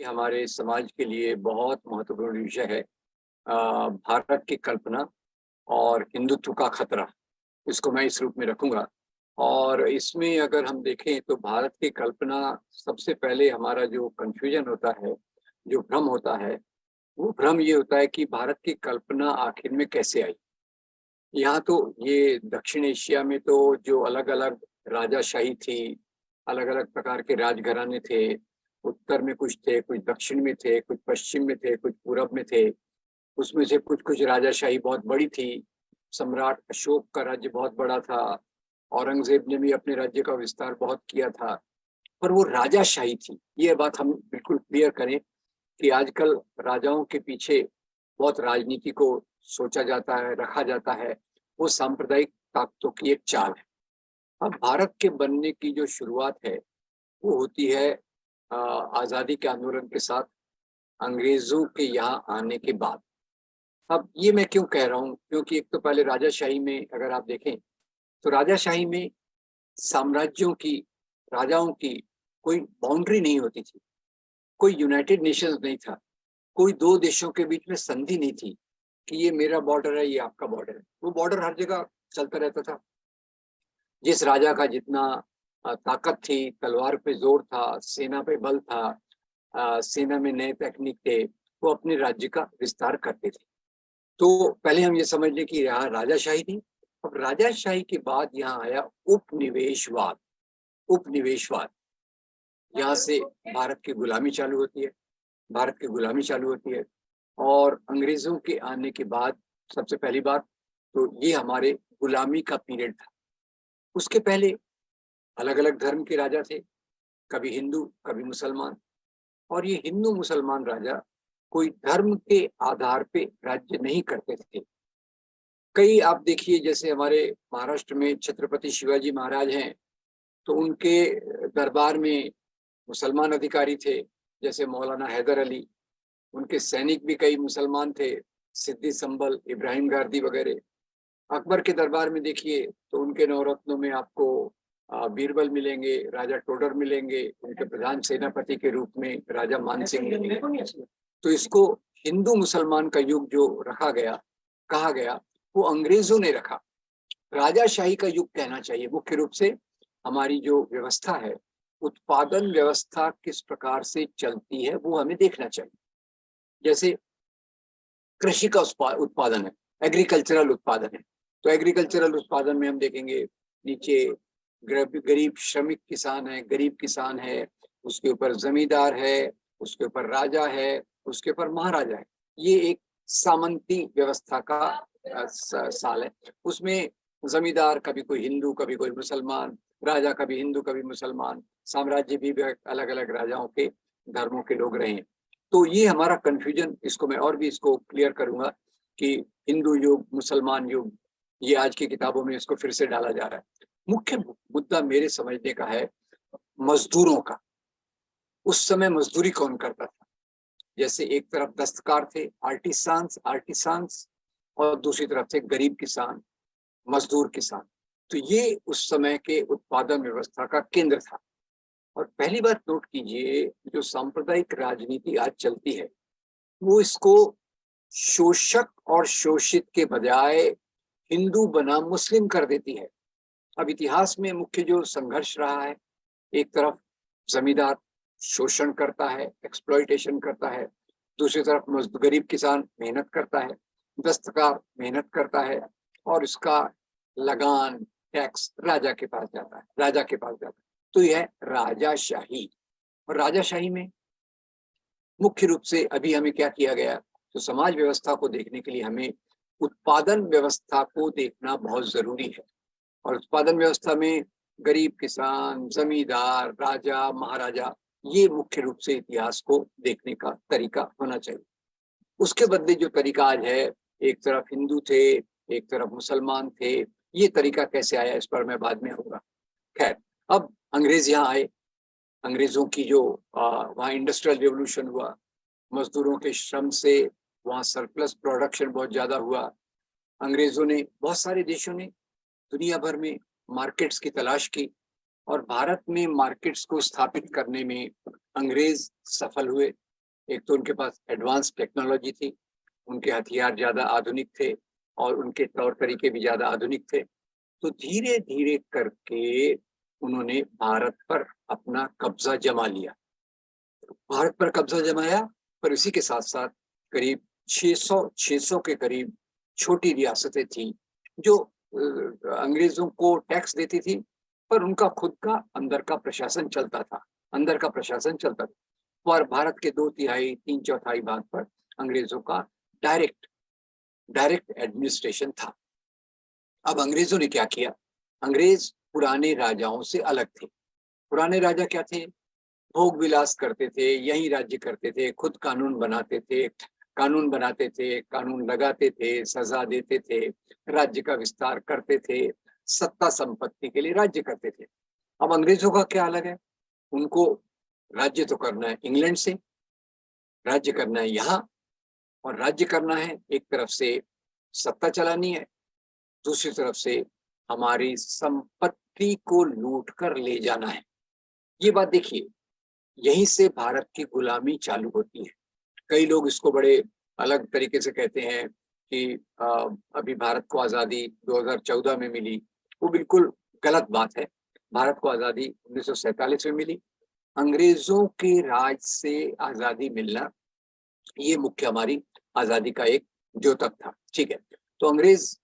ये हमारे समाज के लिए बहुत महत्वपूर्ण विषय है। भारत की कल्पना और हिंदुत्व का खतरा, इसको मैं इस रूप में रखूंगा। और इसमें अगर हम देखें तो भारत की कल्पना, सबसे पहले हमारा जो कंफ्यूजन होता है, जो भ्रम होता है, वो भ्रम ये होता है कि भारत की कल्पना आखिर में कैसे आई। यहाँ तो ये दक्षिण एशिया में तो जो अलग अलग राजाशाही थी, अलग अलग प्रकार के राजघराने थे, उत्तर में कुछ थे, कुछ दक्षिण में थे, कुछ पश्चिम में थे, कुछ पूरब में थे। उसमें से कुछ कुछ राजाशाही बहुत बड़ी थी। सम्राट अशोक का राज्य बहुत बड़ा था। औरंगजेब ने भी अपने राज्य का विस्तार बहुत किया था, पर वो राजाशाही थी। ये बात हम बिल्कुल क्लियर करें कि आजकल राजाओं के पीछे बहुत राजनीति को सोचा जाता है, रखा जाता है। वो सांप्रदायिक ताकतों की एक चाल है। अब भारत के बनने की जो शुरुआत है वो होती है आजादी के आंदोलन के साथ, अंग्रेजों के यहाँ आने के बाद। अब ये मैं क्यों कह रहा हूँ, क्योंकि एक तो पहले राजाशाही में अगर आप देखें तो राजाशाही में साम्राज्यों की, राजाओं की कोई बाउंड्री नहीं होती थी। कोई यूनाइटेड नेशंस नहीं था। कोई दो देशों के बीच में संधि नहीं थी कि ये मेरा बॉर्डर है, ये आपका बॉर्डर है। वो बॉर्डर हर जगह चलता रहता था। जिस राजा का जितना ताकत थी, तलवार पे जोर था, सेना पे बल था, सेना में नए तकनीक थे, वो अपने राज्य का विस्तार करते थे। तो पहले हम ये समझ लें कि यहाँ राजाशाही थी। अब राजाशाही के बाद यहाँ आया उपनिवेशवाद। उपनिवेशवाद, यहाँ से भारत की गुलामी चालू होती है। भारत की गुलामी चालू होती है और अंग्रेजों के आने के बाद सबसे पहली बात तो ये हमारे गुलामी का पीरियड था। उसके पहले अलग अलग धर्म के राजा थे, कभी हिंदू कभी मुसलमान। और ये हिंदू मुसलमान राजा कोई धर्म के आधार पे राज्य नहीं करते थे। कई आप देखिए, जैसे हमारे महाराष्ट्र में छत्रपति शिवाजी महाराज हैं, तो उनके दरबार में मुसलमान अधिकारी थे, जैसे मौलाना हैदर अली। उनके सैनिक भी कई मुसलमान थे, सिद्दी संभल, इब्राहिम गारदी वगैरह। अकबर के दरबार में देखिए तो उनके नवरत्नों में आपको बीरबल मिलेंगे, राजा टोडर मिलेंगे, उनके प्रधान सेनापति के रूप में राजा मानसिंह मिलेंगे। तो इसको हिंदू मुसलमान का युग जो रखा गया, कहा गया, वो अंग्रेजों ने रखा। राजाशाही का युग कहना चाहिए। मुख्य रूप से हमारी जो व्यवस्था है, उत्पादन व्यवस्था किस प्रकार से चलती है वो हमें देखना चाहिए। जैसे कृषि का उत्पादन है, एग्रीकल्चरल उत्पादन है। तो एग्रीकल्चरल उत्पादन में हम देखेंगे नीचे गरीब श्रमिक किसान है, गरीब किसान है, उसके ऊपर जमींदार है, उसके ऊपर राजा है, उसके ऊपर महाराजा है। ये एक सामंती व्यवस्था का साल है। उसमें जमींदार कभी कोई हिंदू कभी कोई मुसलमान, राजा कभी हिंदू कभी मुसलमान, साम्राज्य भी अलग अलग राजाओं के धर्मों के लोग रहे हैं। तो ये हमारा कंफ्यूजन, इसको मैं और भी इसको क्लियर करूंगा कि हिंदू युग, मुसलमान युग, ये आज की किताबों में इसको फिर से डाला जा रहा है। मुख्य मुद्दा मेरे समझने का है मजदूरों का। उस समय मजदूरी कौन करता था? जैसे एक तरफ दस्तकार थे, आर्टिसांस, और दूसरी तरफ थे गरीब किसान, मजदूर किसान। तो ये उस समय के उत्पादन व्यवस्था का केंद्र था। और पहली बात नोट कीजिए, जो सांप्रदायिक राजनीति आज चलती है वो इसको शोषक और शोषित के बजाय हिंदू बनाम मुस्लिम कर देती है। अब इतिहास में मुख्य जो संघर्ष रहा है, एक तरफ जमींदार शोषण करता है, एक्सप्लॉइटेशन करता है, दूसरी तरफ गरीब किसान मेहनत करता है, दस्तकार मेहनत करता है, और इसका लगान, टैक्स राजा के पास जाता है, राजा के पास जाता है। तो यह राजाशाही। और राजाशाही में मुख्य रूप से अभी हमें क्या किया गया, तो समाज व्यवस्था को देखने के लिए हमें उत्पादन व्यवस्था को देखना बहुत जरूरी है। और उत्पादन व्यवस्था में गरीब किसान, जमींदार, राजा, महाराजा, ये मुख्य रूप से इतिहास को देखने का तरीका होना चाहिए। उसके बदले जो तरीका आज है, एक तरफ हिंदू थे, एक तरफ मुसलमान थे, ये तरीका कैसे आया इस पर मैं बाद में आऊंगा। खैर, अब अंग्रेज यहाँ आए। अंग्रेजों की जो वहाँ इंडस्ट्रियल रिवोल्यूशन हुआ, मजदूरों के श्रम से वहाँ सरप्लस प्रोडक्शन बहुत ज्यादा हुआ। अंग्रेजों ने, बहुत सारे देशों ने दुनिया भर में मार्केट्स की तलाश की, और भारत में मार्केट्स को स्थापित करने में अंग्रेज सफल हुए। एक तो उनके पास एडवांस टेक्नोलॉजी थी, उनके हथियार ज्यादा आधुनिक थे और उनके तौर तरीके भी ज्यादा आधुनिक थे। तो धीरे धीरे करके उन्होंने भारत पर अपना कब्जा जमा लिया। भारत पर कब्जा जमाया, पर इसी के साथ साथ करीब 600 के करीब छोटी रियासतें थी जो अंग्रेजों को टैक्स देती थी, पर उनका खुद का अंदर का प्रशासन चलता था, अंदर का प्रशासन चलता था। और भारत के 2/3 3/4 भाग पर अंग्रेजों का डायरेक्ट डायरेक्ट एडमिनिस्ट्रेशन था। अब अंग्रेजों ने क्या किया? अंग्रेज पुराने राजाओं से अलग थे। पुराने राजा क्या थे? भोग विलास करते थे, यही राज्य करते थे, खुद कानून बनाते थे, कानून लगाते थे, सजा देते थे, राज्य का विस्तार करते थे, सत्ता संपत्ति के लिए राज्य करते थे। अब अंग्रेजों का क्या अलग है? उनको राज्य तो करना है इंग्लैंड से, राज्य करना है यहाँ, और राज्य करना है एक तरफ से सत्ता चलानी है, दूसरी तरफ से हमारी संपत्ति को लूट कर ले जाना है। ये बात देखिए, यहीं से भारत की गुलामी चालू होती है। कई लोग इसको बड़े अलग तरीके से कहते हैं कि अभी भारत को आज़ादी 2014 में मिली। वो बिल्कुल गलत बात है। भारत को आज़ादी 1947 में मिली। अंग्रेजों के राज से आज़ादी मिलना ये मुख्य हमारी आज़ादी का एक द्योतक था। ठीक है, तो अंग्रेज,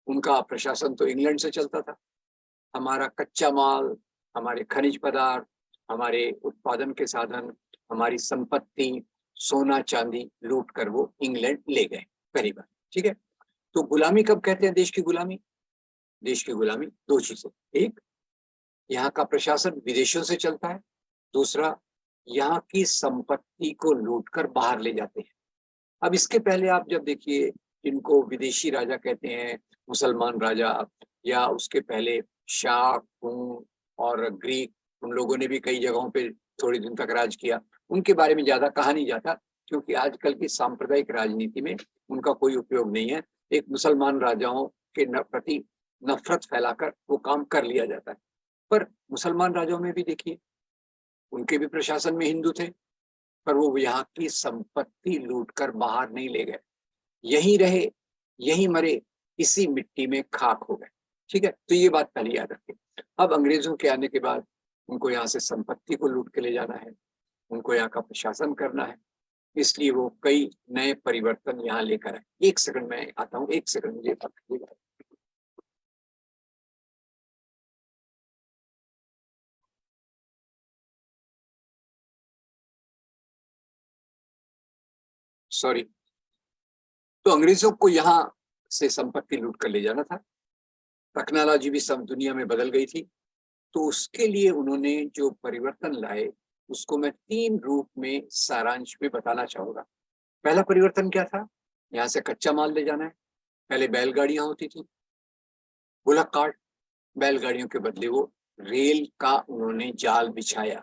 उनका प्रशासन तो इंग्लैंड से चलता था। हमारा कच्चा माल, हमारे खनिज पदार्थ, हमारे उत्पादन के साधन, हमारी संपत्ति, सोना चांदी लूट कर वो इंग्लैंड ले गए करीबन। ठीक है, तो गुलामी कब कहते हैं? देश की गुलामी। देश की गुलामी दो चीजें, एक यहाँ का प्रशासन विदेशों से चलता है, दूसरा यहाँ की संपत्ति को लूट कर बाहर ले जाते हैं। अब इसके पहले आप जब देखिए, इनको विदेशी राजा कहते हैं, मुसलमान राजा, या उसके पहले शाक, हून और ग्रीक, उन लोगों ने भी कई जगहों पे थोड़ी दिन तक राज किया। उनके बारे में ज्यादा कहा नहीं जाता, क्योंकि आजकल की सांप्रदायिक राजनीति में उनका कोई उपयोग नहीं है। एक मुसलमान राजाओं के प्रति नफरत फैलाकर वो काम कर लिया जाता है। पर मुसलमान राजाओं में भी देखिए, उनके भी प्रशासन में हिंदू थे, पर वो यहाँ की संपत्ति लूटकर बाहर नहीं ले गए, यहीं रहे, यहीं मरे, इसी मिट्टी में खाक हो गए। ठीक है, तो ये बात पहले याद रखें। अब अंग्रेजों के आने के बाद उनको यहाँ से संपत्ति को लूट के ले जाना है, उनको यहाँ का प्रशासन करना है, इसलिए वो कई नए परिवर्तन यहाँ लेकर आए। एक सेकंड में आता हूँ, एक सेकंड मुझे सॉरी। तो अंग्रेजों को यहाँ से संपत्ति लूट कर ले जाना था। टेक्नोलॉजी भी सब दुनिया में बदल गई थी, तो उसके लिए उन्होंने जो परिवर्तन लाए उसको मैं 3 रूप में सारांश में बताना चाहूंगा। पहला परिवर्तन क्या था? यहाँ से कच्चा माल ले जाना है। पहले बैलगाड़ियां होती थी, बुलक कार्ट, बैलगाड़ियों के बदले वो रेल का उन्होंने जाल बिछाया,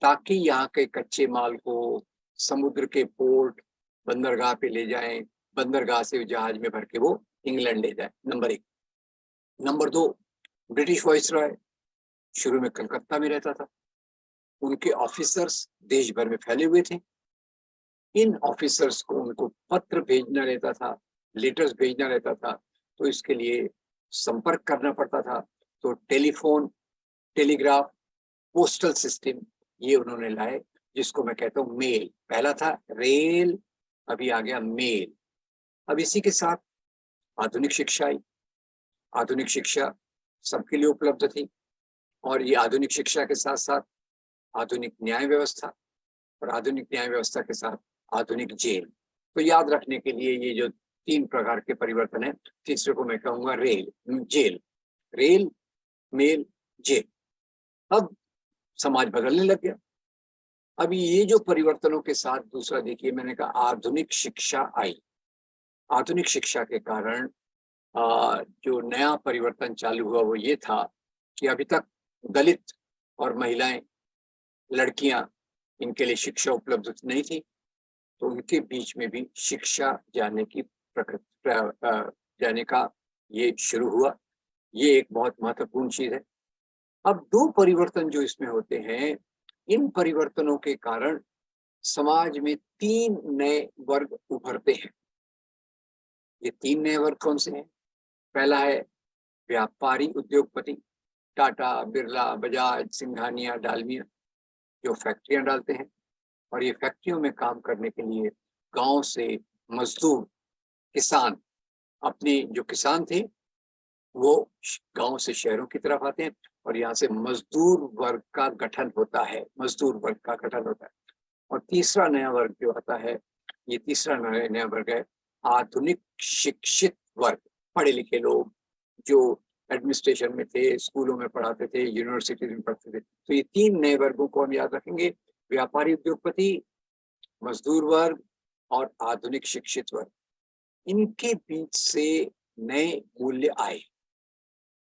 ताकि यहाँ के कच्चे माल को समुद्र के पोर्ट, बंदरगाह पे ले जाएं, बंदरगाह से जहाज में भर के वो इंग्लैंड ले जाए। नंबर 1। नंबर 2, ब्रिटिश वाइसरॉय शुरू में कलकत्ता में रहता था। उनके ऑफिसर्स देश भर में फैले हुए थे। इन ऑफिसर्स को उनको पत्र भेजना रहता था, लेटर्स भेजना रहता था, तो इसके लिए संपर्क करना पड़ता था। तो टेलीफोन, टेलीग्राफ, पोस्टल सिस्टम ये उन्होंने लाए, जिसको मैं कहता हूँ मेल। पहला था रेल, अभी आ गया मेल। अब इसी के साथ आधुनिक शिक्षा आई। आधुनिक शिक्षा सबके लिए उपलब्ध थी, और ये आधुनिक शिक्षा के साथ साथ आधुनिक न्याय व्यवस्था, और आधुनिक न्याय व्यवस्था के साथ आधुनिक जेल। तो याद रखने के लिए ये जो 3 प्रकार के परिवर्तन है, तीसरे को मैं कहूंगा rail jail. Rail, mail, jail. अब समाज बदलने लग गया। अभी ये जो परिवर्तनों के साथ दूसरा देखिए, मैंने कहा आधुनिक शिक्षा आई। आधुनिक शिक्षा के कारण जो नया परिवर्तन चालू हुआ वो ये था कि अभी तक दलित और महिलाएं, लड़कियां, इनके लिए शिक्षा उपलब्ध नहीं थी, तो उनके बीच में भी शिक्षा जाने की जाने का ये शुरू हुआ। ये एक बहुत महत्वपूर्ण चीज है। अब 2 परिवर्तन जो इसमें होते हैं, इन परिवर्तनों के कारण समाज में 3 नए वर्ग उभरते हैं। ये 3 नए वर्ग कौन से हैं? पहला है व्यापारी उद्योगपति, टाटा, बिरला, बजाज, सिंघानिया, डालमिया, जो फैक्ट्रियां डालते हैं और ये फैक्ट्रियों में काम करने के लिए गांव से मजदूर, किसान, अपने जो किसान थे वो गांव से शहरों की तरफ आते हैं और यहाँ से मजदूर वर्ग का गठन होता है, मजदूर वर्ग का गठन होता है। और तीसरा नया वर्ग जो आता है, ये तीसरा नया वर्ग है आधुनिक शिक्षित वर्ग, पढ़े लिखे लोग जो एडमिनिस्ट्रेशन में थे, स्कूलों में पढ़ाते थे, यूनिवर्सिटी में पढ़ते थे। तो ये 3 नए वर्गों को हम याद रखेंगे, व्यापारी उद्योगपति, मजदूर वर्ग और आधुनिक शिक्षित वर्ग। इनके बीच से नए मूल्य आए,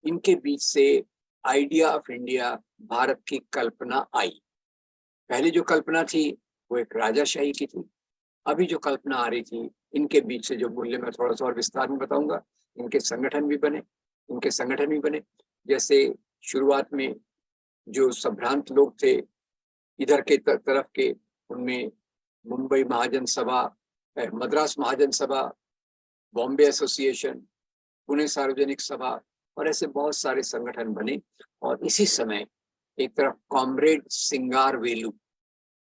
इनके बीच से आइडिया ऑफ इंडिया, भारत की कल्पना आई। पहले जो कल्पना थी वो एक राजाशाही की थी, अभी जो कल्पना आ रही थी, इनके बीच से जो मूल्य मैं थोड़ा सा और विस्तार में बताऊंगा। इनके संगठन भी बने, जैसे शुरुआत में जो संभ्रांत लोग थे इधर के तरफ के, उनमें मुंबई महाजन सभा, मद्रास महाजन सभा, बॉम्बे एसोसिएशन, पुणे सार्वजनिक सभा और ऐसे बहुत सारे संगठन बने। और इसी समय एक तरफ कॉमरेड सिंगारवेलु,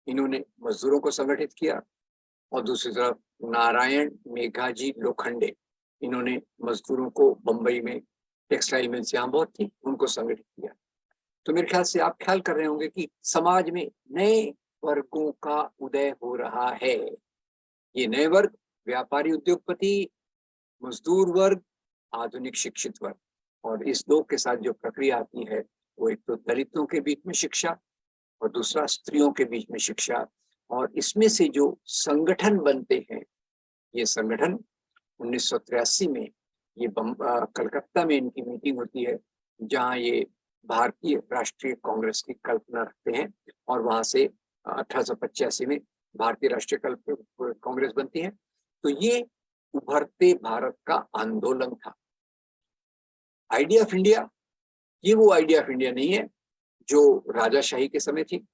इन्होंने मजदूरों को संगठित किया और दूसरी तरफ नारायण मेघाजी लोखंडे, इन्होंने मजदूरों को बंबई में टेक्सटाइल मिल्स यहाँ बहुत थी, उनको संगठित किया। तो मेरे ख्याल से आप ख्याल कर रहे होंगे कि समाज में नए वर्गों का उदय हो रहा है। ये नए वर्ग व्यापारी उद्योगपति, मजदूर वर्ग, आधुनिक शिक्षित वर्ग। और इस दो के साथ जो प्रक्रिया आती है वो एक तो दलितों के बीच में शिक्षा और दूसरा स्त्रियों के बीच में शिक्षा। और इसमें से जो संगठन बनते हैं, ये संगठन 1983 में ये कलकत्ता में इनकी मीटिंग होती है, जहाँ ये भारतीय राष्ट्रीय कांग्रेस की कल्पना रखते हैं और वहां से 1885 में भारतीय राष्ट्रीय कांग्रेस बनती है। तो ये उभरते भारत का आंदोलन था। आइडिया ऑफ इंडिया, ये वो आइडिया ऑफ इंडिया नहीं है जो राजाशाही के समय थी।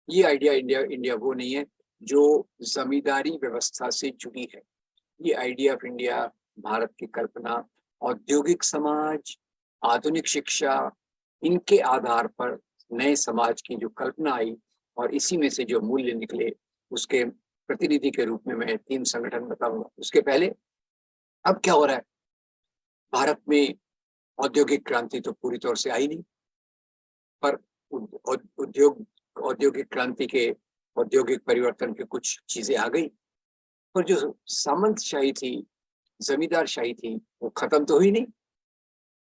ये आइडिया इंडिया वो नहीं है जो जमींदारी व्यवस्था से जुड़ी है। ये आइडिया ऑफ इंडिया भारत की कल्पना, औद्योगिक समाज, आधुनिक शिक्षा, इनके आधार पर नए समाज की जो कल्पना आई और इसी में से जो मूल्य निकले, उसके प्रतिनिधि के रूप में मैं 3 संगठन बताऊंगा। उसके पहले अब क्या हो रहा है, भारत में औद्योगिक क्रांति तो पूरी तौर से आई नहीं, पर औद्योगिक क्रांति के, औद्योगिक परिवर्तन के कुछ चीजें आ गई, पर जो सामंतशाही थी, जमींदारशाही थी, वो खत्म तो हुई नहीं।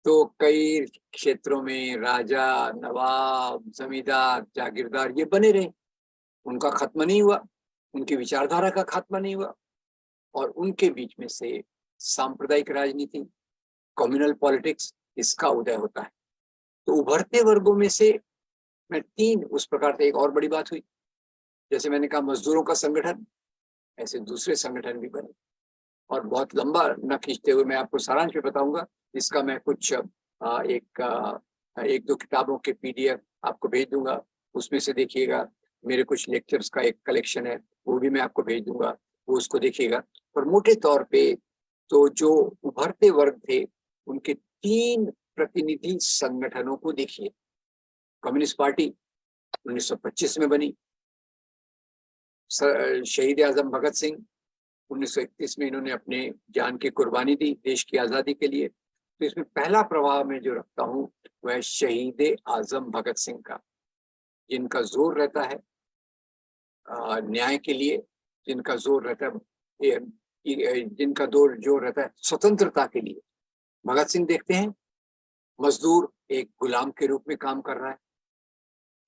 तो कई क्षेत्रों में राजा, नवाब, जमींदार, जागीरदार ये बने रहे, उनका खत्म नहीं हुआ, उनकी विचारधारा का खात्मा नहीं हुआ। और उनके बीच में से सांप्रदायिक राजनीति, कम्युनल पॉलिटिक्स, इसका उदय होता है। तो उभरते वर्गों में से मैं 3 उस प्रकार से, एक और बड़ी बात हुई, जैसे मैंने कहा मजदूरों का संगठन, ऐसे दूसरे संगठन भी बने। और बहुत लंबा न खींचते हुए मैं आपको सारांश में बताऊंगा, इसका मैं कुछ एक दो किताबों के PDF आपको भेज दूंगा, उसमें से देखिएगा। मेरे कुछ लेक्चर्स का एक कलेक्शन है, वो भी मैं आपको भेज दूंगा, वो उसको देखिएगा। पर मोटे तौर पे तो जो उभरते वर्ग थे उनके 3 प्रतिनिधि संगठनों को देखिए। कम्युनिस्ट पार्टी 1925 में बनी, शहीद आजम भगत सिंह 1931 में इन्होंने अपने जान की कुर्बानी दी देश की आजादी के लिए। तो इसमें पहला प्रभाव मैं जो रखता हूं वह शहीद आजम भगत सिंह का, जिनका जोर रहता है न्याय के लिए, जिनका जोर रहता है जिनका जोर रहता है स्वतंत्रता के लिए। भगत सिंह देखते हैं मजदूर एक गुलाम के रूप में काम कर रहा है,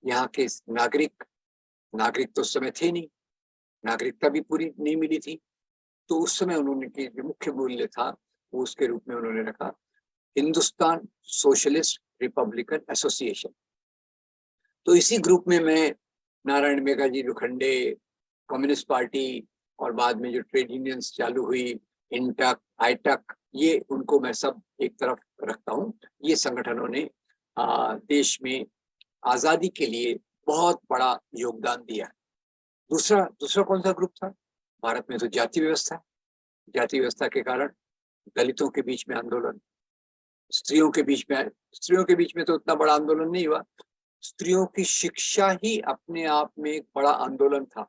यहाँ के नागरिक तो उस समय थे नहीं, नागरिकता भी पूरी नहीं मिली थी। तो उस समय उन्होंने के जो मुख्य मूल्य था वो उसके रूप में उन्होंने रखा हिंदुस्तान सोशलिस्ट रिपब्लिकन एसोसिएशन। तो इसी ग्रुप में मैं नारायण मेघाजी लोखंडे, कम्युनिस्ट पार्टी और बाद में जो ट्रेड यूनियंस चालू हुई, इंटक, आईटक, ये उनको मैं सब एक तरफ रखता हूँ। ये संगठनों ने देश में आजादी के लिए बहुत बड़ा योगदान दिया। दूसरा दूसरा कौन सा ग्रुप था? भारत में तो जाति व्यवस्था है। जाति व्यवस्था के कारण दलितों के बीच में आंदोलन, स्त्रियों के बीच में तो उतना बड़ा आंदोलन नहीं हुआ। स्त्रियों की शिक्षा ही अपने आप में एक बड़ा आंदोलन था।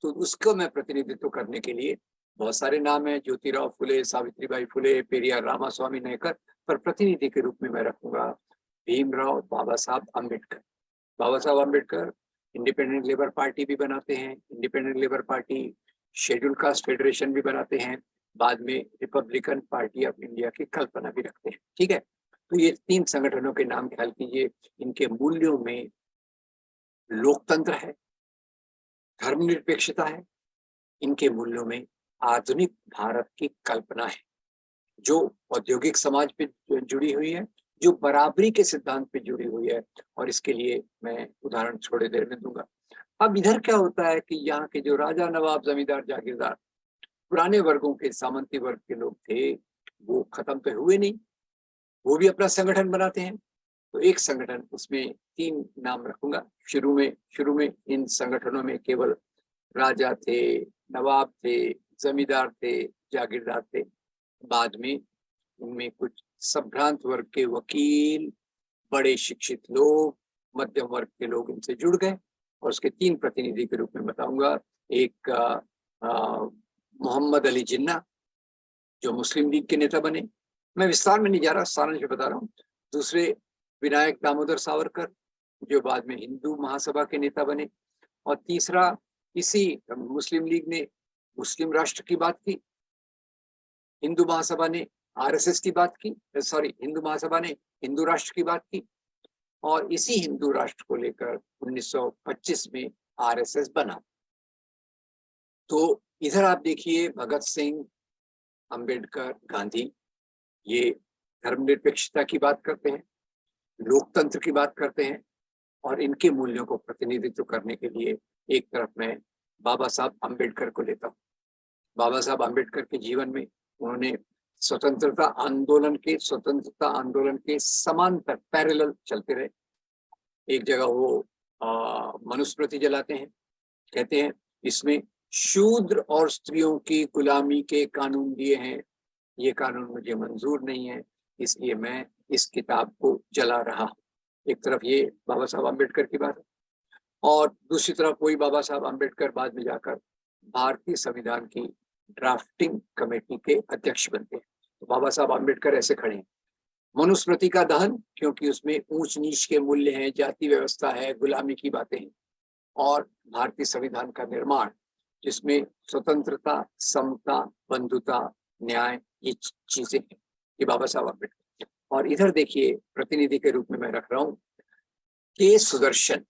तो उसको मैं प्रतिनिधित्व करने के लिए, बहुत सारे नाम है, ज्योतिराव फुले, सावित्रीबाई फुले, पेरियार रामास्वामी नायकर, पर प्रतिनिधि के रूप में मैं रखूंगा भीमराव बाबा साहब अम्बेडकर। बाबा Saheb Ambedkar independent labour party भी बनाते हैं, independent labour party schedule caste federation भी बनाते हैं, बाद में रिपब्लिकन पार्टी ऑफ इंडिया की कल्पना भी रखते हैं। ठीक है, तो ये 3 संगठनों के नाम ख्याल कीजिए। इनके मूल्यों में लोकतंत्र है, धर्मनिरपेक्षता है, इनके मूल्यों में आधुनिक भारत की कल्पना है, जो औद्योगिक समाज पे जुड़ी हुई है, जो बराबरी के सिद्धांत पे जुड़ी हुई है। और इसके लिए मैं उदाहरण थोड़ी देर में दूंगा। अब इधर क्या होता है कि यहाँ के जो राजा, नवाब, जमींदार, जागीरदार, पुराने वर्गों के, सामंती वर्ग के लोग थे, वो खत्म तो हुए नहीं, वो भी अपना संगठन बनाते हैं। तो एक संगठन, उसमें 3 नाम रखूंगा। शुरू में इन संगठनों में केवल राजा थे, नवाब थे, जमींदार थे, जागीरदार थे। बाद में इनमें कुछ संभ्रांत वर्ग के वकील, बड़े शिक्षित लोग, मध्यम वर्ग के लोग इनसे जुड़ गए। और उसके 3 प्रतिनिधि के रूप में बताऊंगा। एक मोहम्मद अली जिन्ना, जो मुस्लिम लीग के नेता बने, मैं विस्तार में नहीं जा रहा, सारांश में बता रहा हूँ। दूसरे विनायक दामोदर सावरकर, जो बाद में हिंदू महासभा के नेता बने। और तीसरा, इसी मुस्लिम लीग ने मुस्लिम राष्ट्र की बात की, हिंदू महासभा ने आरएसएस की बात की, हिंदू महासभा ने हिंदू राष्ट्र की बात की। और इसी हिंदू राष्ट्र को लेकर 1925 में आरएसएस बना। तो इधर आप देखिए, भगत सिंह, अंबेडकर, गांधी, ये धर्मनिरपेक्षता की बात करते हैं, लोकतंत्र की बात करते हैं। और इनके मूल्यों को प्रतिनिधित्व करने के लिए एक तरफ मैं बाबा साहब अंबेडकर को लेता हूँ। बाबा साहब अंबेडकर के जीवन में उन्होंने स्वतंत्रता आंदोलन के समांतर, पैरेलल चलते रहे। एक जगह वो मनुस्मृति जलाते हैं, कहते हैं इसमें शूद्र और स्त्रियों की गुलामी के कानून दिए हैं, ये कानून मुझे मंजूर नहीं है, इसलिए मैं इस किताब को जला रहा हूँ। एक तरफ ये बाबा साहब अम्बेडकर की बात है, और दूसरी तरफ वही बाबा साहब अम्बेडकर बाद में जाकर भारतीय संविधान की ड्राफ्टिंग कमेटी के अध्यक्ष बनते हैं। तो बाबा साहब अम्बेडकर ऐसे खड़े हैं, मनुस्मृति का दहन, क्योंकि उसमें ऊंच नीच के मूल्य हैं, जाति व्यवस्था है, गुलामी की बातें हैं। और भारतीय संविधान का निर्माण, जिसमें स्वतंत्रता, समता, बंधुता, न्याय, ये चीजें हैं, ये बाबा साहब अम्बेडकर। और इधर देखिए, प्रतिनिधि के रूप में मैं रख रहा हूँ के सुदर्शन।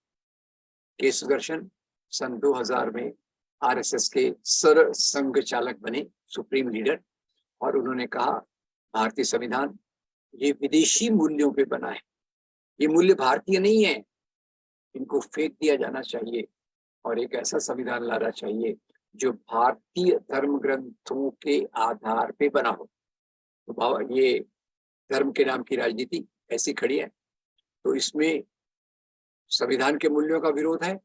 के सुदर्शन सन 2000 में आरएसएस के सर संघ चालक बने, सुप्रीम लीडर। और उन्होंने कहा, भारतीय संविधान ये विदेशी मूल्यों पे बना है, ये मूल्य भारतीय नहीं है, इनको फेंक दिया जाना चाहिए और एक ऐसा संविधान लाना चाहिए जो भारतीय धर्म ग्रंथों के आधार पे बना हो। तो ये धर्म के नाम की राजनीति ऐसी खड़ी है। तो इसमें संविधान के मूल्यों का विरोध है,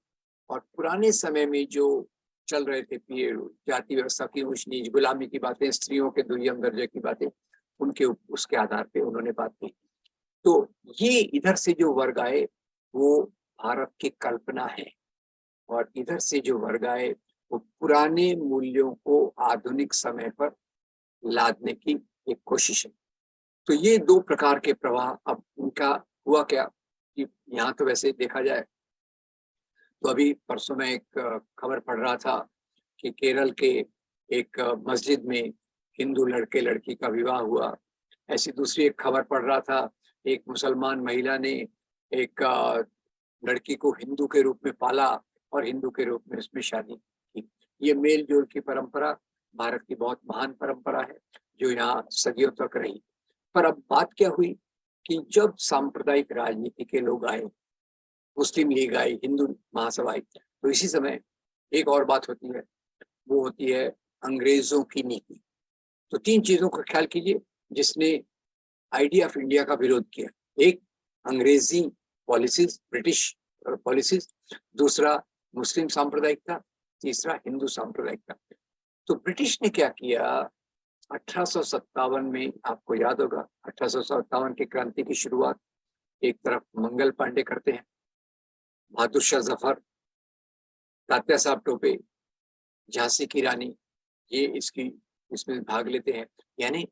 और पुराने समय में जो चल रहे थे जाति व्यवस्था की ऊंच नीच, गुलामी की बातें, स्त्रियों के दुर्यम दर्जे की बातें, उसके आधार पे उन्होंने बात की। तो ये इधर से जो वर्ग आए वो भारत की कल्पना है, और इधर से जो वर्ग आए वो पुराने मूल्यों को आधुनिक समय पर लादने की एक कोशिश है। तो ये 2 प्रकार के प्रवाह। अब उनका हुआ क्या कि यहाँ तो वैसे देखा जाए तो अभी परसों में एक खबर पढ़ रहा था कि केरल के एक मस्जिद में हिंदू लड़के लड़की का विवाह हुआ। ऐसी दूसरी एक खबर पढ़ रहा था, एक मुसलमान महिला ने एक लड़की को हिंदू के रूप में पाला और हिंदू के रूप में उसमें शादी की। ये मेल जोल की परंपरा भारत की बहुत महान परंपरा है, जो यहाँ सदियों तक रही। पर अब बात क्या हुई कि जब सांप्रदायिक राजनीति के लोग आए, मुस्लिम लीग आई, हिंदू महासभा आई, तो इसी समय एक और बात होती है, वो होती है अंग्रेजों की नीति। तो 3 चीजों का ख्याल कीजिए जिसने आइडिया ऑफ इंडिया का विरोध किया। एक, अंग्रेजी पॉलिसीज, ब्रिटिश पॉलिसीज। दूसरा, मुस्लिम सांप्रदायिकता। तीसरा हिंदू सांप्रदायिकता। तो ब्रिटिश ने क्या किया, 1857 में, आपको याद होगा 1857 की क्रांति की शुरुआत एक तरफ मंगल पांडे करते हैं, बहादुर शाह जफर, तात्या साहब टोपे, झांसी की रानी, ये इसमें भाग लेते हैं। यानी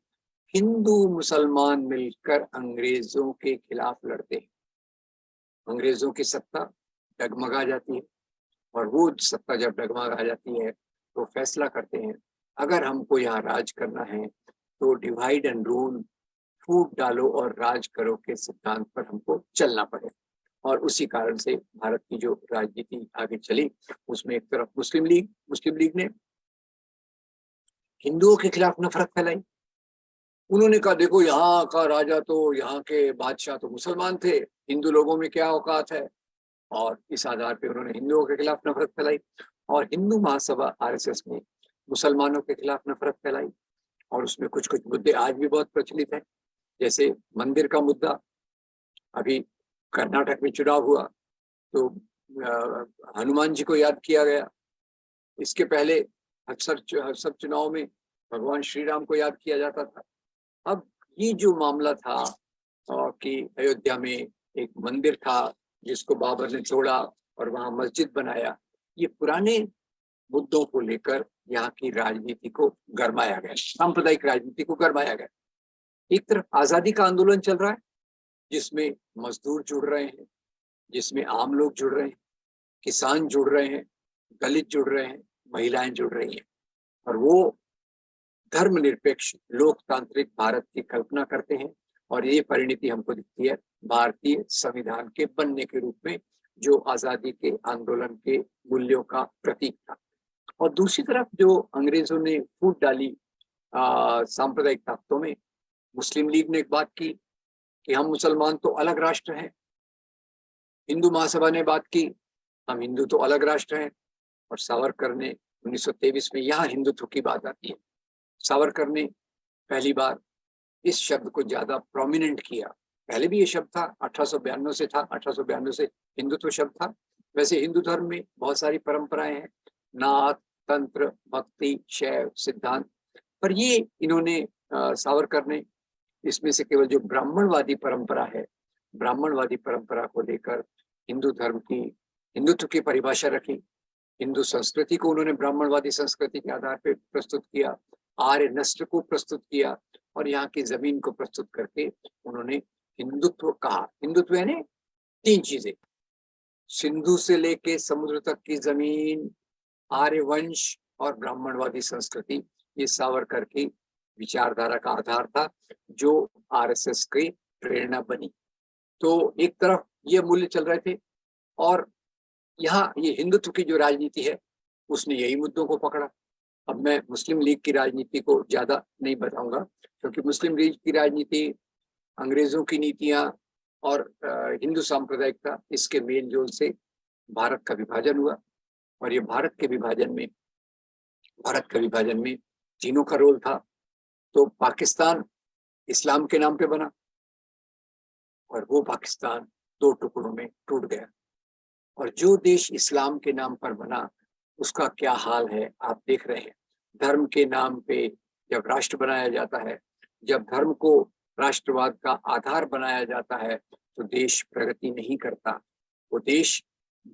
हिंदू मुसलमान मिलकर अंग्रेजों के खिलाफ लड़ते हैं। अंग्रेजों की सत्ता डगमगा जाती है, और वो सत्ता जब डगमगा जाती है तो फैसला करते हैं, अगर हमको यहाँ राज करना है तो डिवाइड एंड रूल, फूट डालो और राज करो के सिद्धांत पर हमको चलना पड़ेगा। और उसी कारण से भारत की जो राजनीति आगे चली, उसमें एक तरफ मुस्लिम लीग ने हिंदुओं के खिलाफ नफरत फैलाई। उन्होंने कहा देखो यहाँ का राजा तो, यहाँ के बादशाह तो मुसलमान थे, हिंदू लोगों में क्या औकात है, और इस आधार पे उन्होंने हिंदुओं के खिलाफ नफरत फैलाई। और हिंदू महासभा आरएसएस ने मुसलमानों के खिलाफ नफरत फैलाई, और उसमें कुछ कुछ मुद्दे आज भी बहुत प्रचलित हैं, जैसे मंदिर का मुद्दा। अभी कर्नाटक में चुनाव हुआ तो हनुमान जी को याद किया गया, इसके पहले अक्सर सब चुनाव में भगवान श्री राम को याद किया जाता था। अब ये जो मामला था कि अयोध्या में एक मंदिर था जिसको बाबर ने तोड़ा और वहां मस्जिद बनाया, ये पुराने मुद्दों को लेकर यहाँ की राजनीति को गरमाया गया, सांप्रदायिक राजनीति को गरमाया गया। एक तरफ आजादी का आंदोलन चल रहा है जिसमें मजदूर जुड़ रहे हैं, जिसमें आम लोग जुड़ रहे हैं, किसान जुड़ रहे हैं, दलित जुड़ रहे हैं, महिलाएं जुड़ रही हैं, और वो धर्मनिरपेक्ष लोकतांत्रिक भारत की कल्पना करते हैं। और ये परिणति हमको दिखती है भारतीय संविधान के बनने के रूप में, जो आजादी के आंदोलन के मूल्यों का प्रतीक था। और दूसरी तरफ जो अंग्रेजों ने फूट डाली सांप्रदायिक ताकतों में, मुस्लिम लीग ने एक बात की कि हम मुसलमान तो अलग राष्ट्र हैं, हिंदू महासभा ने बात की हम हिंदू तो अलग राष्ट्र हैं, और सावरकर ने 1923 में यहाँ हिंदुत्व की बात आती है। सावरकर ने पहली बार इस शब्द को ज्यादा प्रोमिनेंट किया। पहले भी ये शब्द था, 1892 से था, 1892 से हिंदुत्व शब्द था। वैसे हिंदू धर्म में बहुत सारी परंपराएं हैं, नाथ, तंत्र, भक्ति, शैव, सिद्धांत, पर ये इन्होंने सावरकर ने इसमें से केवल जो ब्राह्मणवादी परंपरा है, ब्राह्मणवादी परंपरा को लेकर हिंदू धर्म की, हिंदुत्व की परिभाषा रखी। हिंदू संस्कृति को उन्होंने ब्राह्मणवादी संस्कृति के आधार पर प्रस्तुत किया, आर्य नस्ल को प्रस्तुत किया, और यहाँ की जमीन को प्रस्तुत करके उन्होंने हिंदुत्व कहा। हिंदुत्व यानी तीन चीजें, सिंधु से लेके समुद्र तक की जमीन, आर्यवंश और ब्राह्मणवादी संस्कृति, ये सावरकर की विचारधारा का आधार था, जो आरएसएस की प्रेरणा बनी। तो एक तरफ ये मूल्य चल रहे थे, और यहाँ ये हिंदुत्व की जो राजनीति है उसने यही मुद्दों को पकड़ा। अब मैं मुस्लिम लीग की राजनीति को ज्यादा नहीं बताऊंगा, क्योंकि मुस्लिम लीग की राजनीति, अंग्रेजों की नीतियां और हिंदू सांप्रदायिकता, इसके मेल जोल से भारत का विभाजन हुआ। और ये भारत के विभाजन में तीनों का रोल था। तो पाकिस्तान इस्लाम के नाम पे बना, और वो पाकिस्तान दो टुकड़ों में टूट गया। और जो देश इस्लाम के नाम पर बना उसका क्या हाल है आप देख रहे हैं। धर्म के नाम पे जब राष्ट्र बनाया जाता है, जब धर्म को राष्ट्रवाद का आधार बनाया जाता है, तो देश प्रगति नहीं करता, वो देश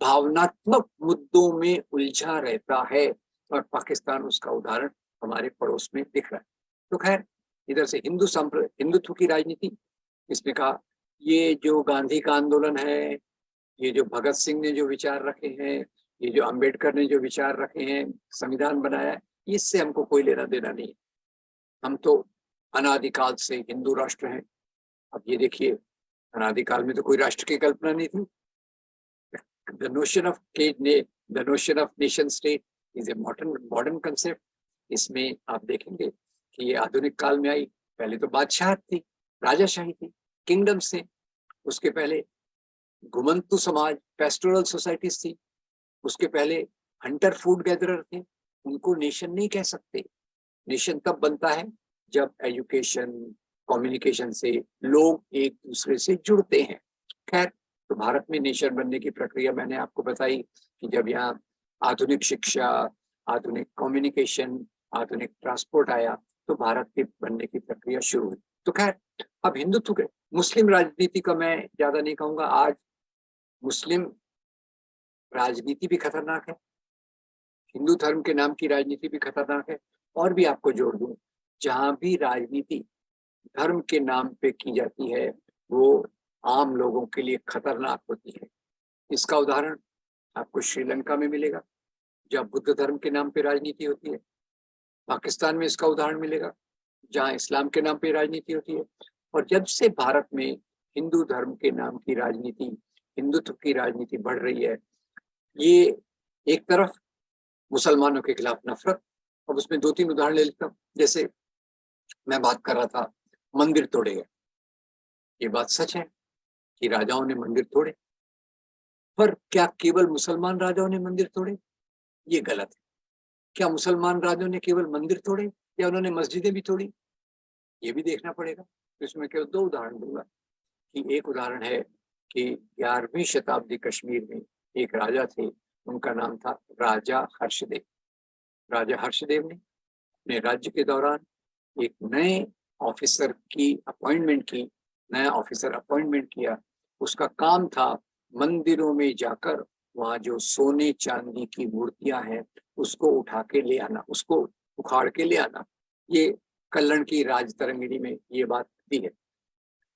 भावनात्मक मुद्दों में उलझा रहता है। और पाकिस्तान उसका उदाहरण हमारे पड़ोस में दिख रहा है। तो खैर, इधर से हिंदुत्व की राजनीति, इसमें कहा ये जो गांधी का आंदोलन है, ये जो भगत सिंह ने जो विचार रखे हैं, ये जो अंबेडकर ने जो विचार रखे हैं, संविधान बनाया है, इससे हमको कोई लेना देना नहीं है। हम तो अनादिकाल से हिंदू राष्ट्र हैं। अब ये देखिए, अनादिकाल में तो कोई राष्ट्र की कल्पना नहीं थी। The notion of nation state is a modern concept. इसमें आप देखेंगे कि ये आधुनिक काल में आई। पहले तो बादशाहत थी, राजाशाही थी, किंगडम्स थे। उसके पहले घुमंतु समाज, पेस्टोरल सोसाइटीज थी। उसके पहले हंटर फूड गैदरर थे। उनको नेशन नहीं कह सकते। नेशन तब बनता है जब एजुकेशन, कम्युनिकेशन से लोग एक दूसरे से जुड़ते हैं। खैर, तो भारत में नेशन बनने की प्रक्रिया मैंने आपको बताई कि जब यहाँ आधुनिक शिक्षा, आधुनिक कम्युनिकेशन, आधुनिक ट्रांसपोर्ट आया तो भारत के बनने की प्रक्रिया शुरू हुई। तो खैर, अब हिंदुत्व के मुस्लिम राजनीति का मैं ज्यादा नहीं कहूंगा। आज मुस्लिम राजनीति भी खतरनाक है, हिंदू धर्म के नाम की राजनीति भी खतरनाक है। और भी आपको जोड़ दूं, जहां भी राजनीति धर्म के नाम पे की जाती है वो आम लोगों के लिए खतरनाक होती है। इसका उदाहरण आपको श्रीलंका में मिलेगा, जहाँ बुद्ध धर्म के नाम पे राजनीति होती है। पाकिस्तान में इसका उदाहरण मिलेगा, जहाँ इस्लाम के नाम पे राजनीति होती है। और जब से भारत में हिंदू धर्म के नाम की राजनीति, हिंदुत्व की राजनीति बढ़ रही है, ये एक तरफ मुसलमानों के खिलाफ नफरत। अब उसमें 2-3 उदाहरण ले लेता हूँ। जैसे मैं बात कर रहा था, मंदिर तोड़े गए। ये बात सच है कि राजाओं ने मंदिर तोड़े, पर क्या केवल मुसलमान राजाओं ने मंदिर तोड़े? ये गलत है। क्या मुसलमान राजाओं ने केवल मंदिर तोड़े या उन्होंने मस्जिदें भी तोड़ी? ये भी देखना पड़ेगा। तो इसमें केवल 2 उदाहरण दूंगा कि एक उदाहरण है कि 11वीं शताब्दी कश्मीर में एक राजा थे, उनका नाम था राजा हर्षदेव। राजा हर्षदेव ने अपने राज्य के दौरान एक नए ऑफिसर की अपॉइंटमेंट की, नया ऑफिसर अपॉइंटमेंट किया। उसका काम था मंदिरों में जाकर वहां जो सोने चांदी की मूर्तियां हैं उसको उठा के ले आना, उसको उखाड़ के ले आना। ये कल्लण की राजतरंगिणी में ये बात दी है।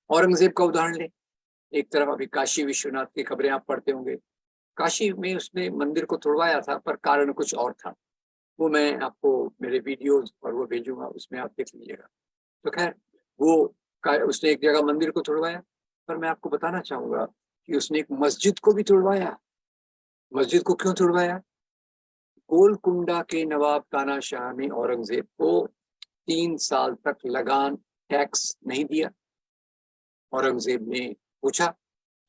औरंगजेब का उदाहरण ले, एक तरफ अभी काशी विश्वनाथ की खबरें आप पढ़ते होंगे। काशी में उसने मंदिर को तोड़वाया था, पर कारण कुछ और था। वो मैं आपको मेरे वीडियोस और वो भेजूंगा, उसमें आप देख लीजिएगा। तो खैर, वो उसने एक जगह मंदिर को तोड़वाया, पर मैं आपको बताना चाहूंगा कि उसने एक मस्जिद को भी तोड़वाया। मस्जिद को क्यों तोड़वाया? गोलकुंडा के नवाब तानाशाह ने औरंगजेब को 3 साल तक लगान टैक्स नहीं दिया। औरंगजेब ने पूछा,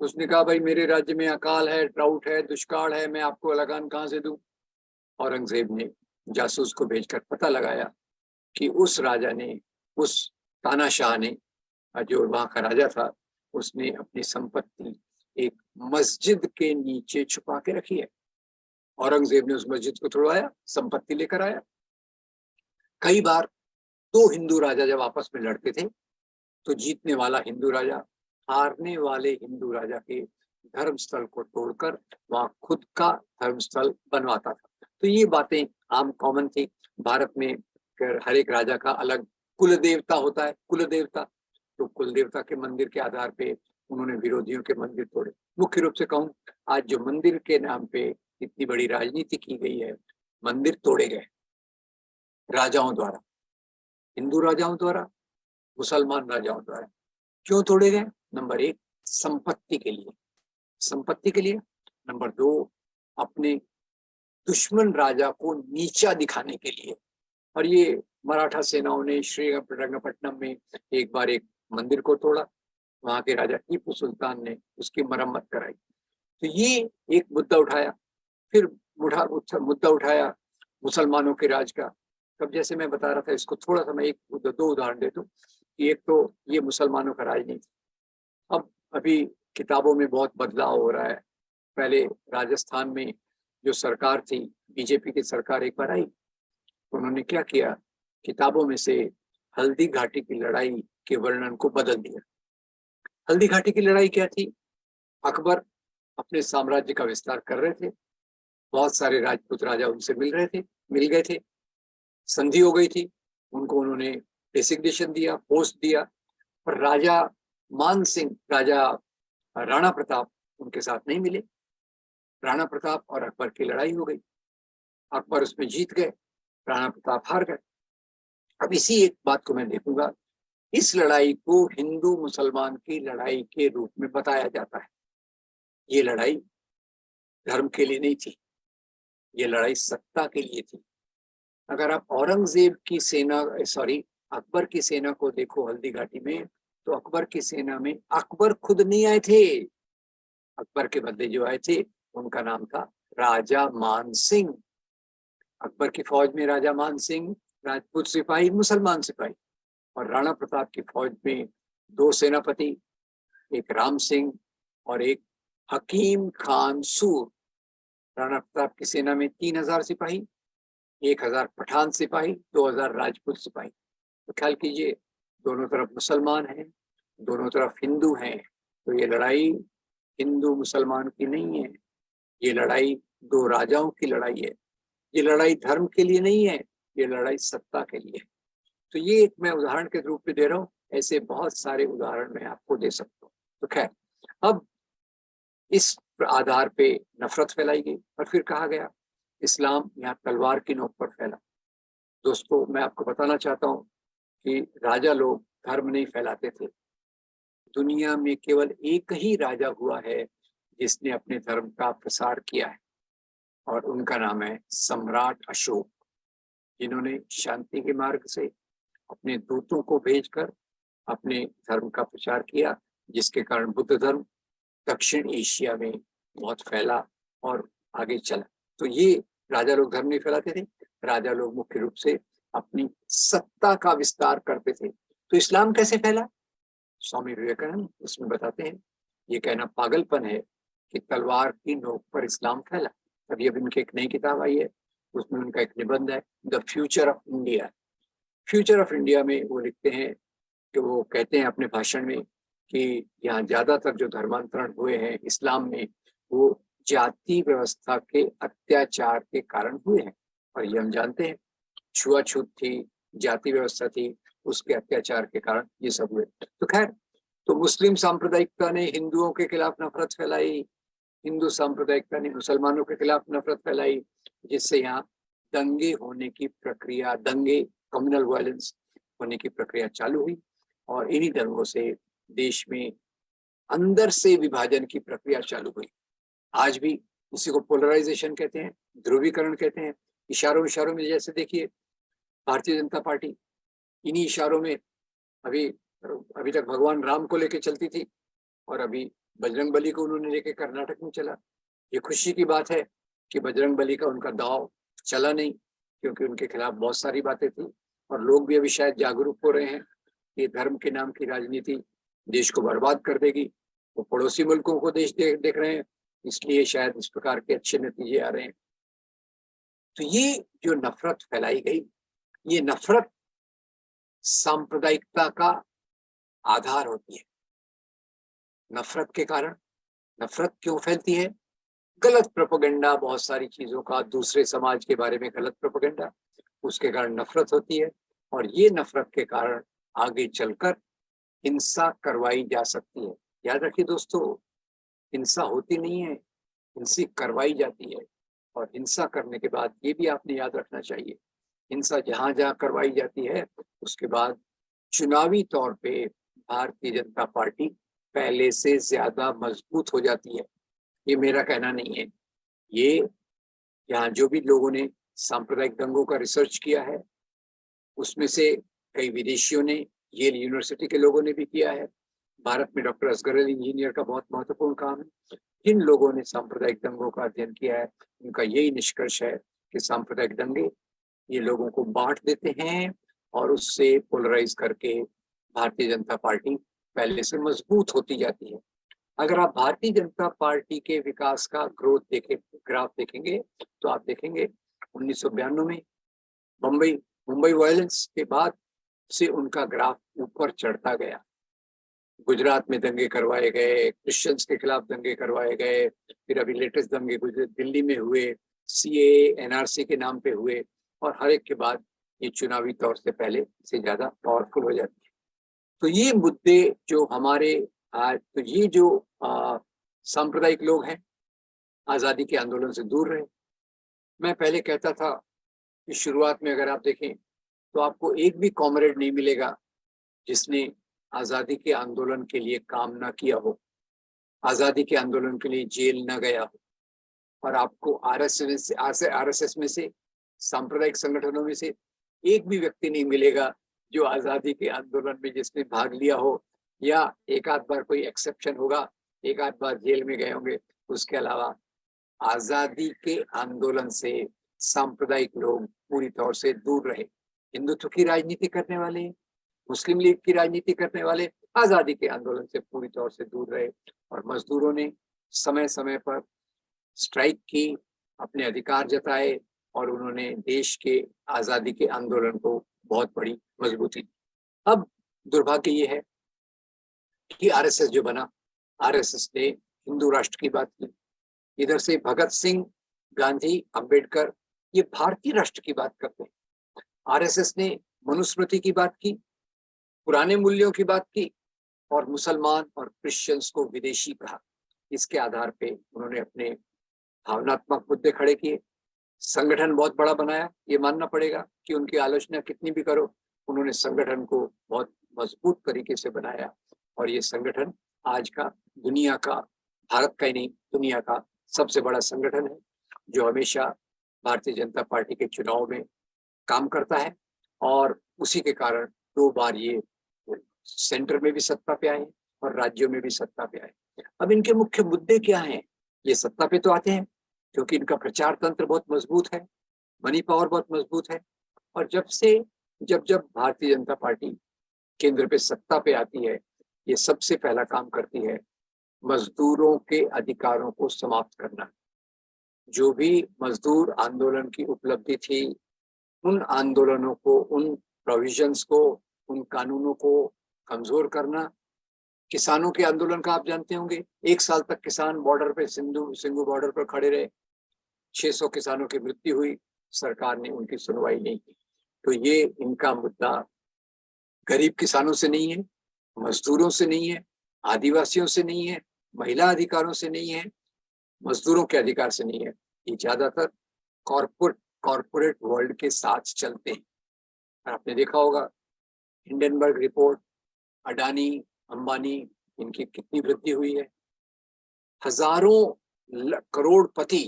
उसने कहा भाई मेरे राज्य में अकाल है, ड्राउट है, दुष्काल है, मैं आपको लगान कहां से दूं? औरंगजेब ने जासूस को भेजकर पता लगाया कि उस राजा ने, उस तानाशाह ने, जो वहां का राजा था, उसने अपनी संपत्ति एक मस्जिद के नीचे छुपा के रखी है। औरंगजेब ने उस मस्जिद को तोड़वाया, संपत्ति लेकर आया। कई बार 2 हिंदू राजा जब आपस में लड़ते थे तो जीतने वाला हिंदू राजा हारने वाले हिंदू राजा के धर्मस्थल को तोड़कर वहां खुद का धर्मस्थल बनवाता था। तो ये बातें आम कॉमन थी। भारत में हर एक राजा का अलग कुल देवता होता है, कुल देवता। तो कुल देवता के मंदिर के आधार पे उन्होंने विरोधियों के मंदिर तोड़े। मुख्य रूप से कहूं, आज जो मंदिर के नाम पे इतनी बड़ी राजनीति की गई है, मंदिर तोड़े गए राजाओं द्वारा, हिंदू राजाओं द्वारा, मुसलमान राजाओं द्वारा। क्यों तोड़े गए? नंबर 1, संपत्ति के लिए, संपत्ति के लिए। नंबर 2, अपने दुश्मन राजा को नीचा दिखाने के लिए। और ये मराठा सेनाओं ने श्रीरंगपट्टनम में एक बार एक मंदिर को तोड़ा, वहां के राजा टीपू सुल्तान ने उसकी मरम्मत कराई। तो ये एक मुद्दा उठाया। फिर मुद्दा उठाया मुसलमानों के राज का। तब जैसे मैं बता रहा था, इसको थोड़ा सा मैं 2 उदाहरण दे दूं कि एक तो ये मुसलमानों का राज नहीं था। अब अभी किताबों में बहुत बदलाव हो रहा है। पहले राजस्थान में जो सरकार थी, बीजेपी की सरकार एक बार आई, उन्होंने क्या किया, किताबों में से हल्दी घाटी की लड़ाई के वर्णन को बदल दिया। हल्दी घाटी की लड़ाई क्या थी? अकबर अपने साम्राज्य का विस्तार कर रहे थे, बहुत सारे राजपूत राजा उनसे मिल गए थे, संधि हो गई थी, उनको उन्होंने डेसिग्नेशन दिया, पोस्ट दिया। पर राजा मान सिंह, राजा राणा प्रताप उनके साथ नहीं मिले। राणा प्रताप और अकबर की लड़ाई हो गई, अकबर उसमें जीत गए, राणा प्रताप हार गए। अब इसी एक बात को मैं देखूंगा, इस लड़ाई को हिंदू मुसलमान की लड़ाई के रूप में बताया जाता है। ये लड़ाई धर्म के लिए नहीं थी, ये लड़ाई सत्ता के लिए थी। अगर आप औरंगजेब की सेना, सॉरी, अकबर की सेना को देखो हल्दी घाटी में, तो अकबर की सेना में अकबर खुद नहीं आए थे। अकबर के बदले जो आए थे उनका नाम था राजा मान सिंह। अकबर की फौज में राजा मान सिंह, राजपूत सिपाही, मुसलमान सिपाही। और राणा प्रताप की फौज में 2 सेनापति, एक राम सिंह और एक हकीम खान सूर। राणा प्रताप की सेना में 3000 सिपाही, 1000 पठान सिपाही, 2000 राजपूत सिपाही। तो ख्याल कीजिए, दोनों तरफ मुसलमान हैं, दोनों तरफ हिंदू हैं। तो ये लड़ाई हिंदू मुसलमान की नहीं है, ये लड़ाई दो राजाओं की लड़ाई है। ये लड़ाई धर्म के लिए नहीं है, ये लड़ाई सत्ता के लिए है। तो ये एक मैं उदाहरण के रूप में दे रहा हूँ, ऐसे बहुत सारे उदाहरण मैं आपको दे सकता हूँ। तो खैर, अब इस आधार पे नफरत फैलाई गई और फिर कहा गया इस्लाम यहाँ तलवार की नोक पर फैला। दोस्तों, मैं आपको बताना चाहता हूँ कि राजा लोग धर्म नहीं फैलाते थे। दुनिया में केवल एक ही राजा हुआ है जिसने अपने धर्म का प्रसार किया है, और उनका नाम है सम्राट अशोक, जिन्होंने शांति के मार्ग से अपने दूतों को भेजकर अपने धर्म का प्रचार किया, जिसके कारण बुद्ध धर्म दक्षिण एशिया में बहुत फैला और आगे चला। तो ये राजा लोग धर्म नहीं फैलाते थे, राजा लोग मुख्य रूप से अपनी सत्ता का विस्तार करते थे। तो इस्लाम कैसे फैला? स्वामी विवेकानंद उसमें बताते हैं, ये कहना पागलपन है कि तलवार की नोक पर इस्लाम फैला। अभी उनकी एक नई किताब आई है, उसमें उनका एक निबंध है, the future of India. Future of India में वो लिखते हैं कि वो कहते हैं अपने भाषण में कि यहाँ ज्यादातर जो धर्मांतरण हुए हैं इस्लाम में, वो जाति व्यवस्था के अत्याचार के कारण हुए हैं। और ये हम जानते हैं, छुआछूत थी, जाति व्यवस्था थी, उसके अत्याचार के कारण ये सब हुए। तो खैर, तो मुस्लिम सांप्रदायिकता ने हिंदुओं के खिलाफ नफरत फैलाई, हिंदू सांप्रदायिकता ने मुसलमानों के खिलाफ नफरत फैलाई, जिससे यहाँ दंगे होने की प्रक्रिया, दंगे, कम्युनल वायलेंस होने की प्रक्रिया चालू हुई। और इन्हीं दंगों से देश में अंदर से विभाजन की प्रक्रिया चालू हुई। आज भी इसी को पोलराइजेशन कहते हैं, ध्रुवीकरण कहते हैं। इशारों इशारों में जैसे देखिए, भारतीय जनता पार्टी इन्हीं इशारों में अभी अभी तक भगवान राम को लेके चलती थी, और अभी बजरंग बली को उन्होंने लेके कर्नाटक में चला। ये खुशी की बात है कि बजरंग बली का उनका दाव चला नहीं, क्योंकि उनके खिलाफ बहुत सारी बातें थी, और लोग भी अभी शायद जागरूक हो रहे हैं। ये धर्म के नाम की राजनीति देश को बर्बाद कर देगी। वो पड़ोसी मुल्कों को देश देख रहे हैं, इसलिए शायद इस प्रकार के अच्छे नतीजे आ रहे हैं। तो ये जो नफरत फैलाई गई, ये नफरत सांप्रदायिकता का आधार होती है। नफरत के कारण, नफरत क्यों फैलती है? गलत प्रोपेगेंडा, बहुत सारी चीजों का, दूसरे समाज के बारे में गलत प्रोपेगेंडा, उसके कारण नफरत होती है। और ये नफरत के कारण आगे चलकर हिंसा करवाई जा सकती है। याद रखिए दोस्तों, हिंसा होती नहीं है, हिंसा करवाई जाती है। और हिंसा करने के बाद ये भी आपने याद रखना चाहिए, हिंसा जहां जहां करवाई जाती है, उसके बाद चुनावी तौर पे भारतीय जनता पार्टी पहले से ज्यादा मजबूत हो जाती है। ये मेरा कहना नहीं है, ये यहाँ जो भी लोगों ने सांप्रदायिक दंगों का रिसर्च किया है, उसमें से कई विदेशियों ने, येल यूनिवर्सिटी के लोगों ने भी किया है। भारत में डॉक्टर असगर अली इंजीनियर का बहुत महत्वपूर्ण काम है। जिन लोगों ने सांप्रदायिक दंगों का अध्ययन किया है, उनका यही निष्कर्ष है कि सांप्रदायिक दंगे ये लोगों को बांट देते हैं, और उससे पोलराइज करके भारतीय जनता पार्टी पहले से मजबूत होती जाती है। अगर आप भारतीय जनता पार्टी के विकास का ग्रोथ ग्राफ देखेंगे, तो आप देखेंगे 1992 में मुंबई वायलेंस के बाद से उनका ग्राफ ऊपर चढ़ता गया। गुजरात में दंगे करवाए गए, क्रिश्चियंस के खिलाफ दंगे करवाए गए, फिर अभी लेटेस्ट दंगे दिल्ली में हुए, सीएए एनआरसी के नाम पे हुए, और हर एक के बाद ये चुनावी तौर से पहले से ज्यादा पावरफुल हो जाती है। तो ये मुद्दे जो हमारे आज, तो ये जो सांप्रदायिक लोग हैं, आजादी के आंदोलन से दूर रहे। मैं पहले कहता था कि शुरुआत में अगर आप देखें तो आपको एक भी कॉमरेड नहीं मिलेगा जिसने आजादी के आंदोलन के लिए काम ना किया हो, आजादी के आंदोलन के लिए जेल ना गया हो। और आपको आरएसएस में से, सांप्रदायिक संगठनों में से एक भी व्यक्ति नहीं मिलेगा जो आजादी के आंदोलन में जिसने भाग लिया हो, या एक आध बार कोई एक्सेप्शन होगा, एक आध बार जेल में गए होंगे। उसके अलावा आजादी के आंदोलन से सांप्रदायिक लोग पूरी तौर से दूर रहे। हिंदुत्व की राजनीति करने वाले, मुस्लिम लीग की राजनीति करने वाले आजादी के आंदोलन से पूरी तौर से दूर रहे। और मजदूरों ने समय समय पर स्ट्राइक की, अपने अधिकार जताए और उन्होंने देश के आज़ादी के आंदोलन को बहुत बड़ी मजबूती दी। अब दुर्भाग्य ये है कि आरएसएस जो बना, आरएसएस ने हिंदू राष्ट्र की बात की, इधर से भगत सिंह, गांधी, अंबेडकर ये भारतीय राष्ट्र की बात करते हैं। आरएसएस ने मनुस्मृति की बात की, पुराने मूल्यों की बात की और मुसलमान और क्रिश्चियंस को विदेशी कहा। इसके आधार पे उन्होंने अपने भावनात्मक मुद्दे खड़े किए, संगठन बहुत बड़ा बनाया। ये मानना पड़ेगा कि उनकी आलोचना कितनी भी करो, उन्होंने संगठन को बहुत मजबूत तरीके से बनाया और ये संगठन आज का दुनिया का, भारत का ही नहीं दुनिया का सबसे बड़ा संगठन है, जो हमेशा भारतीय जनता पार्टी के चुनाव में काम करता है और उसी के कारण 2 बार ये सेंटर में भी सत्ता पे आए और राज्यों में भी सत्ता पे आए। अब इनके मुख्य मुद्दे क्या हैं? ये सत्ता पे तो आते हैं क्योंकि इनका प्रचार तंत्र बहुत मजबूत है, मनी पावर बहुत मजबूत है और जब भारतीय जनता पार्टी केंद्र पे सत्ता पे आती है, ये सबसे पहला काम करती है मजदूरों के अधिकारों को समाप्त करना। जो भी मजदूर आंदोलन की उपलब्धि थी, उन आंदोलनों को, उन प्रोविजंस को, उन कानूनों को कमजोर करना। किसानों के आंदोलन का आप जानते होंगे, 1 साल तक किसान बॉर्डर पे, सिंघू बॉर्डर पर खड़े रहे, 600 किसानों की मृत्यु हुई, सरकार ने उनकी सुनवाई नहीं की। तो ये इनका मुद्दा गरीब किसानों से नहीं है, मजदूरों से नहीं है, आदिवासियों से नहीं है, महिला अधिकारों से नहीं है, मजदूरों के अधिकार से नहीं है। ये ज्यादातर कॉर्पोरेट वर्ल्ड के साथ चलते हैं। आपने देखा होगा हिंडनबर्ग रिपोर्ट, अडानी, अंबानी, इनकी कितनी वृद्धि हुई है। हजारों करोड़पति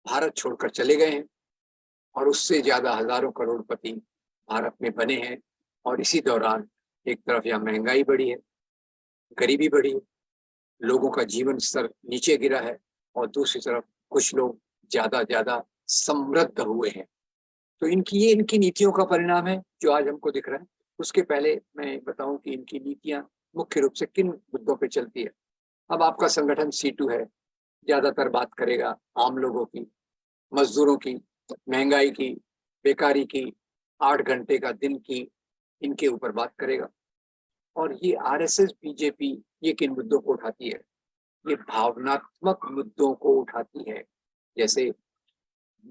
भारत छोड़कर चले गए हैं और उससे ज्यादा हजारों करोड़पति भारत में बने हैं। और इसी दौरान एक तरफ यहाँ महंगाई बढ़ी है, गरीबी बढ़ी है, लोगों का जीवन स्तर नीचे गिरा है और दूसरी तरफ कुछ लोग ज्यादा समृद्ध हुए हैं। तो इनकी नीतियों का परिणाम है जो आज हमको दिख रहा है। उसके पहले मैं बताऊं कि इनकी नीतियां मुख्य रूप से किन मुद्दों पे चलती है। अब आपका संगठन C2 है, ज्यादातर बात करेगा आम लोगों की, मजदूरों की, महंगाई की, बेकारी की, 8 घंटे का दिन की, इनके ऊपर बात करेगा। और ये आरएसएस, बीजेपी ये किन मुद्दों को उठाती है? ये भावनात्मक मुद्दों को उठाती है। जैसे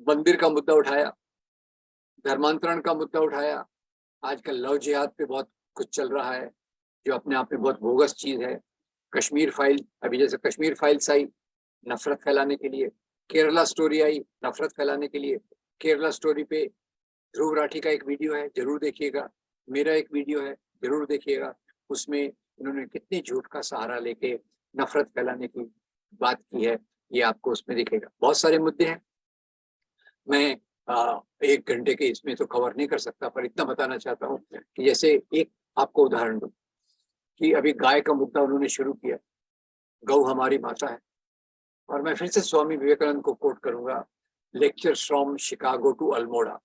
मंदिर का मुद्दा उठाया, धर्मांतरण का मुद्दा उठाया, आजकल लव जिहाद पे बहुत कुछ चल रहा है जो अपने आप में बहुत बोगस चीज है। कश्मीर फाइल, अभी जैसे कश्मीर फाइल्स आई नफरत फैलाने के लिए, केरला स्टोरी आई नफरत फैलाने के लिए। केरला स्टोरी पे ध्रुव राठी का एक वीडियो है, जरूर देखिएगा। मेरा एक वीडियो है, जरूर देखिएगा। उसमें इन्होंने कितने झूठ का सहारा लेके नफरत फैलाने की बात की है, ये आपको उसमें दिखेगा। बहुत सारे मुद्दे हैं, मैं 1 घंटे के इसमें तो कवर नहीं कर सकता, पर इतना बताना चाहता हूँ कि जैसे एक आपको उदाहरण दूं कि अभी गाय का मुद्दा उन्होंने शुरू किया, गौ हमारी माता है। और मैं फिर से स्वामी विवेकानंद को कोट करूंगा, lectures from Chicago to Almora.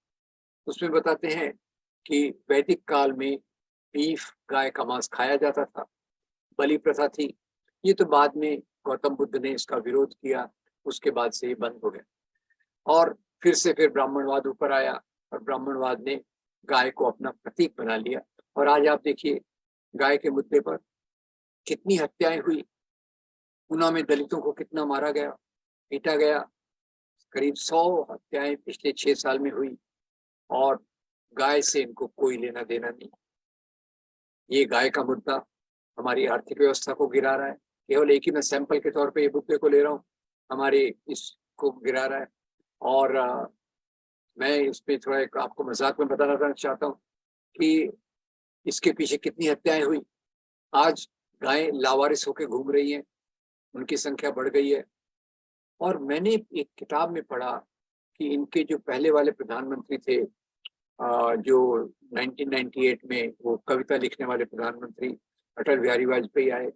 उसमें बताते हैं कि वैदिक काल में बीफ, गाय का मांस खाया जाता था, बलि प्रथा थी। ये तो बाद में गौतम बुद्ध ने इसका विरोध किया, उसके बाद से ये बंद हो गया। और फिर ब्राह्मणवाद ऊपर आया और ब्राह्मणवाद ने गाय को अपना प्रतीक बना लिया। और आज आप देखिए गाय के मुद्दे पर कितनी हत्याएं हुई, ऊना में दलितों को कितना मारा गया, पीटा गया। करीब 100 हत्याएं पिछले 6 साल में हुई और गाय से इनको कोई लेना देना नहीं। ये गाय का मुद्दा हमारी आर्थिक व्यवस्था को गिरा रहा है। केवल एक ही मैं सैंपल के तौर पे ये मुद्दे को ले रहा हूँ, हमारे इसको गिरा रहा है। और मैं इस पे थोड़ा एक आपको मजाक में बताना चाहता हूँ कि इसके पीछे कितनी हत्याएं हुई। आज गायें लावारिस होकर घूम रही हैं, उनकी संख्या बढ़ गई है। और मैंने एक किताब में पढ़ा कि इनके जो पहले वाले प्रधानमंत्री थे, जो 1998 में वो कविता लिखने वाले प्रधानमंत्री अटल बिहारी वाजपेयी आए,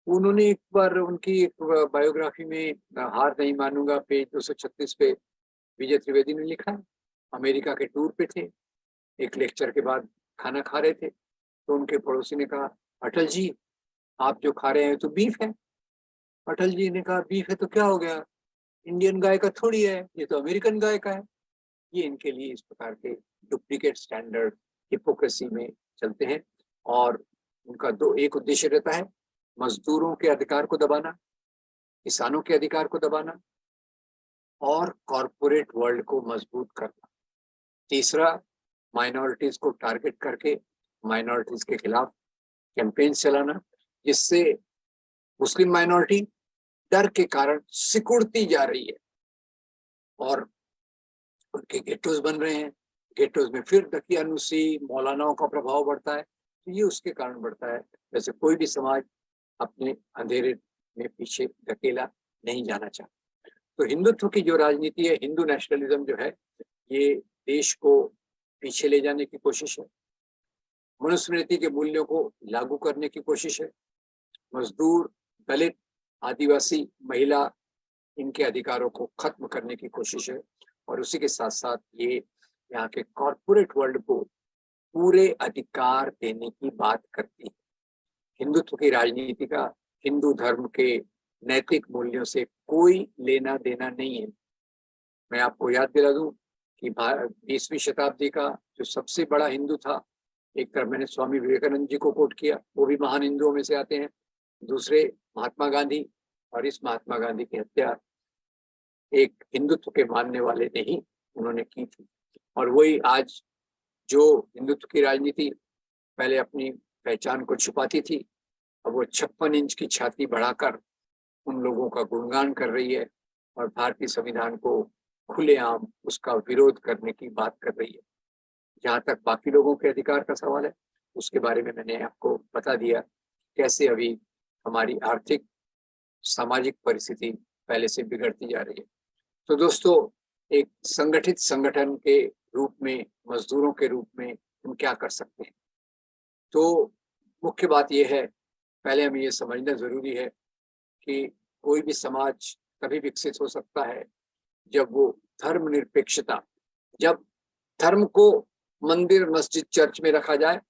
उन्होंने एक बार उनकी एक बायोग्राफी में, हार नहीं मानूंगा, पेज 236 पे विजय त्रिवेदी ने लिखा है, अमेरिका के टूर पे थे, एक लेक्चर के बाद खाना खा रहे थे, तो उनके पड़ोसी ने कहा, अटल जी आप जो खा रहे हैं तो बीफ है। अटल जी ने कहा बीफ है तो क्या हो गया, इंडियन गाय का थोड़ी है, ये तो अमेरिकन गाय का है। ये इनके लिए इस प्रकार के डुप्लीकेट स्टैंडर्ड हिपोक्रेसी में चलते हैं और उनका एक उद्देश्य रहता है, मजदूरों के अधिकार को दबाना, किसानों के अधिकार को दबाना और कॉरपोरेट वर्ल्ड को मजबूत करना। तीसरा, माइनॉरिटीज को टारगेट करके माइनॉरिटीज के खिलाफ कैंपेन चलाना, जिससे मुस्लिम माइनॉरिटी डर के कारण सिकुड़ती जा रही है और उनके गेटोज बन रहे हैं। गेटोज में फिर दकियानुसी मौलानाओं का प्रभाव बढ़ता है, तो ये उसके कारण बढ़ता है। वैसे कोई भी समाज अपने अंधेरे में पीछे धकेला नहीं जाना चाहता। तो हिंदुत्व की जो राजनीति है, हिंदू नेशनलिज्म जो है, ये देश को पीछे ले जाने की कोशिश है, मनुस्मृति के मूल्यों को लागू करने की कोशिश है, मजदूर, दलित, आदिवासी, महिला, इनके अधिकारों को खत्म करने की कोशिश है और उसी के साथ साथ ये यहाँ के कॉरपोरेट वर्ल्ड को पूरे अधिकार देने की बात करती है। हिंदुत्व की राजनीति का हिंदू धर्म के नैतिक मूल्यों से कोई लेना देना नहीं है। मैं आपको याद दिला दूं कि 20वीं शताब्दी का जो सबसे बड़ा हिंदू था, एक तरफ मैंने स्वामी विवेकानंद जी को कोट किया, वो भी महान हिंदुओं में से आते हैं, दूसरे महात्मा गांधी, और इस महात्मा गांधी की हत्या एक हिंदुत्व के मानने वाले ने ही उन्होंने की थी। और वही आज जो हिंदुत्व की राजनीति पहले अपनी पहचान को छुपाती थी, अब वो 56 इंच की छाती बढ़ाकर उन लोगों का गुणगान कर रही है और भारतीय संविधान को खुलेआम उसका विरोध करने की बात कर रही है। जहाँ तक बाकी लोगों के अधिकार का सवाल है, उसके बारे में मैंने आपको बता दिया कैसे अभी हमारी आर्थिक सामाजिक परिस्थिति पहले से बिगड़ती जा रही है। तो दोस्तों, एक संगठित संगठन के रूप में, मजदूरों के रूप में हम क्या कर सकते हैं? तो मुख्य बात यह है, पहले हमें ये समझना जरूरी है कि कोई भी समाज तभी विकसित हो सकता है जब वो धर्मनिरपेक्षता, जब धर्म को मंदिर, मस्जिद, चर्च में रखा जाए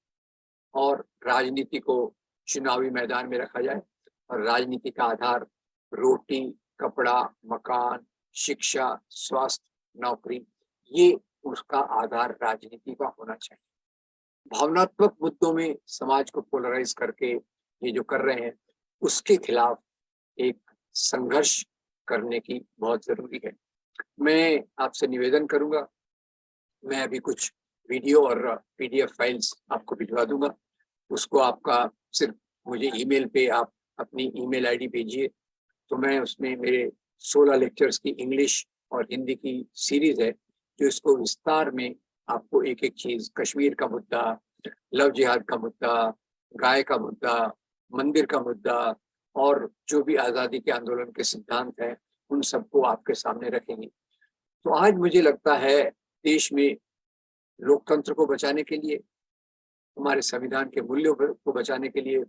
और राजनीति को चुनावी मैदान में रखा जाए, और राजनीति का आधार रोटी, कपड़ा, मकान, शिक्षा, स्वास्थ्य, नौकरी, ये उसका आधार राजनीति का होना चाहिए। भावनात्मक मुद्दों में समाज को पोलराइज करके ये जो कर रहे हैं, उसके खिलाफ एक संघर्ष करने की बहुत जरूरी है। मैं आपसे निवेदन करूंगा, मैं अभी कुछ वीडियो और पीडीएफ फाइल्स आपको भिजवा दूंगा, उसको आपका सिर्फ मुझे ईमेल पे आप अपनी ईमेल आईडी भेजिए, तो मैं उसमें मेरे 16 लेक्चर्स की इंग्लिश और हिंदी की सीरीज है, जो इसको विस्तार में आपको एक एक चीज, कश्मीर का मुद्दा, लव जिहाद का मुद्दा, गाय का मुद्दा, मंदिर का मुद्दा और जो भी आज़ादी के आंदोलन के सिद्धांत हैं, उन सबको आपके सामने रखेंगे। तो आज मुझे लगता है देश में लोकतंत्र को बचाने के लिए, हमारे संविधान के मूल्यों को बचाने के लिए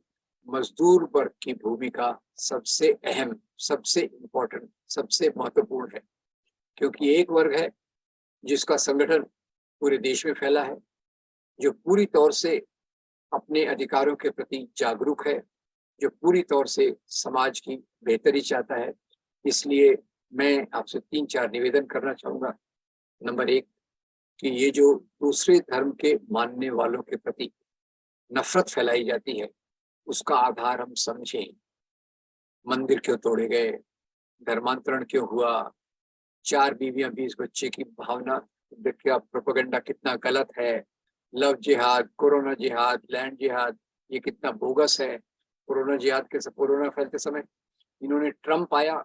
मजदूर वर्ग की भूमिका सबसे अहम, सबसे इम्पोर्टेंट, सबसे महत्वपूर्ण है। क्योंकि एक वर्ग है जिसका संगठन पूरे देश में फैला है, जो पूरी तौर से अपने अधिकारों के प्रति जागरूक है, जो पूरी तौर से समाज की बेहतरी चाहता है। इसलिए मैं आपसे 3-4 निवेदन करना चाहूंगा। नंबर 1, कि ये जो दूसरे धर्म के मानने वालों के प्रति नफरत फैलाई जाती है, उसका आधार हम समझें। मंदिर क्यों तोड़े गए, धर्मांतरण क्यों हुआ, 4 बीवियां 20 बच्चे की भावना, क्या प्रोपेगेंडा कितना गलत है, लव जिहाद, कोरोना जिहाद, लैंड जिहाद, ये कितना बोगस है। कोरोना जिहाद के, कोरोना फैलते समय इन्होंने ट्रम्प आया,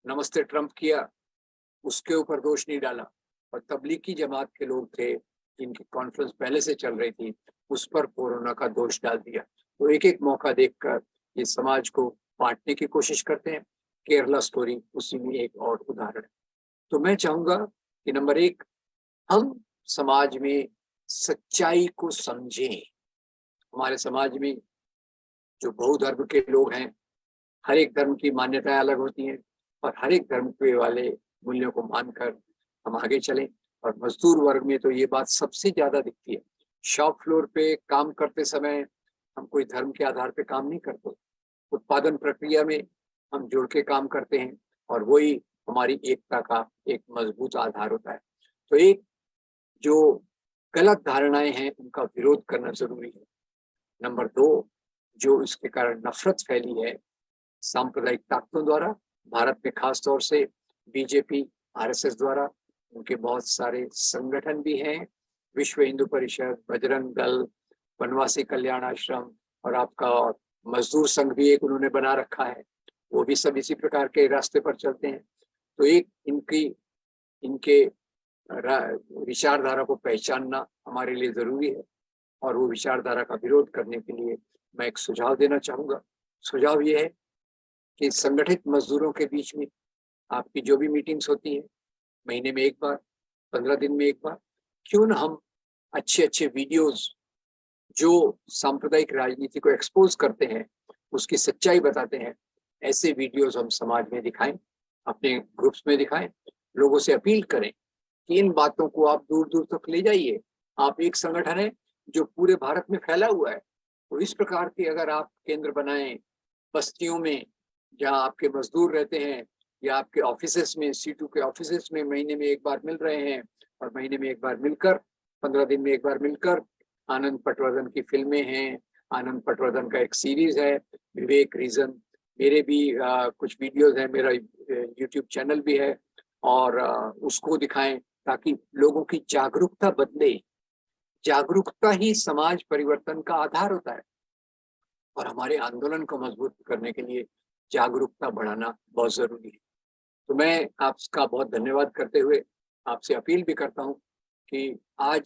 नमस्ते ट्रम्प किया, उसके ऊपर दोष नहीं डाला, और तबलीगी जमात के लोग थे जिनकी कॉन्फ्रेंस पहले से चल रही थी, उस पर कोरोना का दोष डाल दिया। तो एक एक मौका देखकर ये समाज को बांटने की कोशिश करते हैं। केरला स्टोरी उसी में एक और उदाहरण है। तो मैं चाहूंगा कि नंबर 1, हम समाज में सच्चाई को समझें। हमारे समाज में जो बहुधर्म के लोग हैं, हर एक धर्म की मान्यताएं अलग होती हैं, और हर एक धर्म के वाले मूल्यों को मानकर हम आगे चलें। और मजदूर वर्ग में तो ये बात सबसे ज्यादा दिखती है। शॉप फ्लोर पे काम करते समय हम कोई धर्म के आधार पे काम नहीं करते। उत्पादन प्रक्रिया में हम जुड़ के काम करते हैं, और वही हमारी एकता का एक मजबूत आधार होता है। तो एक जो गलत धारणाएं हैं उनका विरोध करना जरूरी है। नंबर 2, जो इसके कारण नफरत फैली है सांप्रदायिक ताकतों द्वारा, भारत में खास तौर से बीजेपी, आरएसएस द्वारा, उनके बहुत सारे संगठन भी हैं, विश्व हिंदू परिषद, बजरंग दल, वनवासी कल्याण आश्रम और आपका मजदूर संघ भी एक उन्होंने बना रखा है, वो भी सब इसी प्रकार के रास्ते पर चलते हैं। तो एक इनके विचारधारा को पहचानना हमारे लिए जरूरी है और वो विचारधारा का विरोध करने के लिए मैं एक सुझाव देना चाहूंगा। सुझाव ये है कि संगठित मजदूरों के बीच में आपकी जो भी मीटिंग्स होती है, महीने में एक बार, 15 दिन में एक बार, क्यों ना हम अच्छे अच्छे वीडियोस जो सांप्रदायिक राजनीति को एक्सपोज करते हैं, उसकी सच्चाई बताते हैं, ऐसे वीडियोस हम समाज में दिखाएं, अपने ग्रुप्स में दिखाएं, लोगों से अपील करें कि इन बातों को आप दूर दूर तक ले जाइए। आप एक संगठन है जो पूरे भारत में फैला हुआ है, तो इस प्रकार के अगर आप केंद्र बनाएं बस्तियों में जहां आपके मजदूर रहते हैं, या आपके ऑफिसेस में, C2 के ऑफिसेस में महीने में एक बार मिल रहे हैं, और महीने में एक बार मिलकर, 15 दिन में एक बार मिलकर, आनंद पटवर्धन की फिल्में हैं, आनंद पटवर्धन का एक सीरीज है विवेक रीजन, मेरे भी कुछ वीडियोस हैं, मेरा यूट्यूब चैनल भी है, और उसको दिखाएं ताकि लोगों की जागरूकता बदले। जागरूकता ही समाज परिवर्तन का आधार होता है और हमारे आंदोलन को मजबूत करने के लिए जागरूकता बढ़ाना बहुत जरूरी है। तो मैं आपका बहुत धन्यवाद करते हुए आपसे अपील भी करता हूं कि आज